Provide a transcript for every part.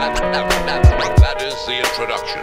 That is the introduction.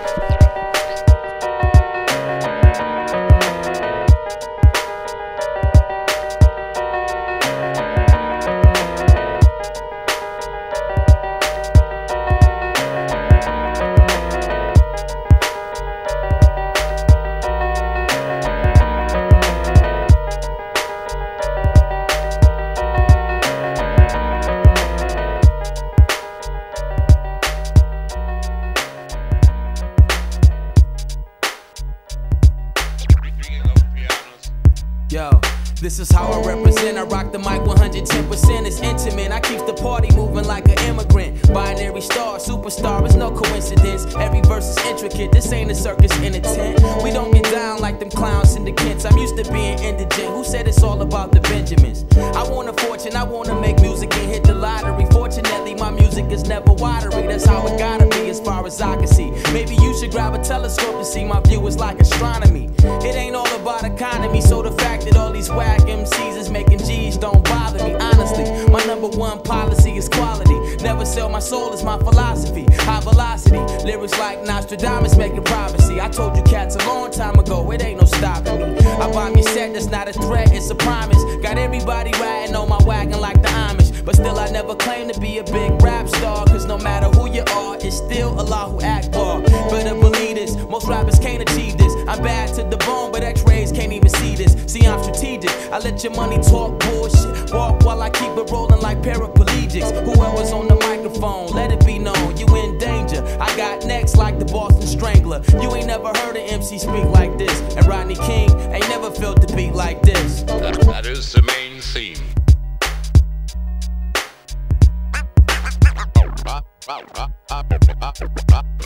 Yo, this is how I represent. I rock the mic 110%. It's intimate. I keep the party moving like an immigrant. Binary star, superstar, it's no coincidence. Every verse is intricate. This ain't a circus in a tent. We don't get down like them clowns in the Kents. I'm used to being indigent. Who said it's all about the Benjamins? I want a fortune. I want to make music and hit the lottery. Fortunately, my music is never watery. That's how it gotta be as far as I can see. Maybe you should grab a telescope and see my view is like astronomy. It ain't all about economy, so the fact that all these whack MCs is making G's don't bother me. Honestly, my #1 policy is quality. Never sell my soul is my philosophy. High velocity, lyrics like Nostradamus making prophecy. I told you cats a long time ago, it ain't no stopping me. I bomb your set, that's not a threat, it's a promise. Got everybody riding on my wagon like the Amish. But still I never claim to be a big rap star, cause no matter who you are, it's still Allahu Akbar. Better believe this, most rappers can't achieve this. I'm bad to the bone, but x-rays can't even see this. See, I'm strategic, I let your money talk bullshit. Walk while I keep it rolling like paraplegics. Whoever's on the microphone, let it be known, you in danger. I got next like the Boston Strangler. You ain't never heard an MC speak like this. And Rodney King ain't never felt the beat like this. That is the main theme.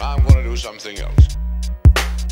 I'm gonna do something else.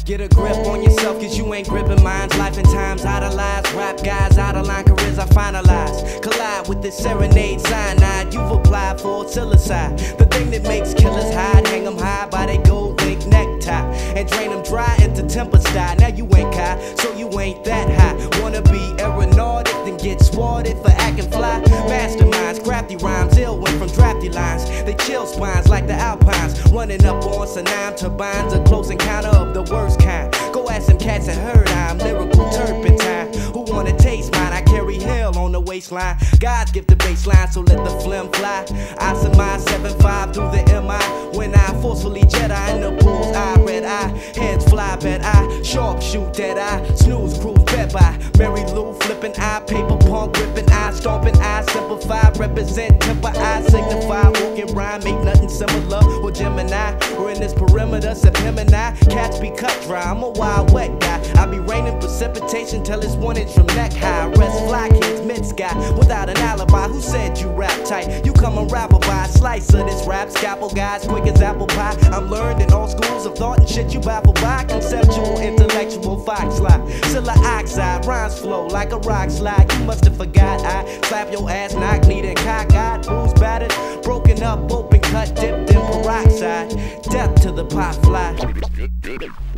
Get a grip on yourself, cause you ain't gripping minds. Life and times idolized, rap guys out of line, careers I finalize. Collide with this serenade cyanide you've applied for psilocybin. The thing that makes killers hide, hang them high by their gold link necktie, and drain them dry into tempest style. Now you ain't Kai, so you ain't that high. Wanna be aeronautic, then get swatted for acting fly. Masterminds, crafty rhymes, ill went from drafty lines. They chill spines like the Alpines, running up on Sanam turbines. A close encounter of the worst kind. Go ask some cats and heard I'm lyrical turpentine. Who wanna taste mine? I carry hell on the waistline. God's give the baseline, so let the phlegm fly. I surmise 7-5 through the MI. When I forcefully Jedi in the bull's eye, red eye, heads fly, bad eye, sharp shoot, dead eye, snooze, cruise, bed by. Mary Lou flipping eye, paper punk gripping eye, stomping eye, simplify, represent, temper eye, signify, walking rhyme, make nothing similar. Or Gemini, we're in this perimeter, Septemini, cats be cut dry. I'm a wild wet guy. I be raining precipitation till it's 1 inch from neck high. Rest fly kids, mid sky, without an alibi. Who said you rap tight? You come and rap by a slice of this rap. Scalpel guys, quick as apple pie. I'm learned in all schools of thought and shit you baffled by. Conceptual, intellectual, fox lie. Silla oxide, rhymes flow like a rock slide. You must have forgot I slap your ass, knock, needing cockeyed, bruised, battered, broken up, open cut, dipped in peroxide. Death to the pot fly.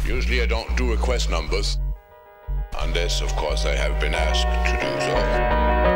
Usually I don't do request numbers, unless of course I have been asked to do so.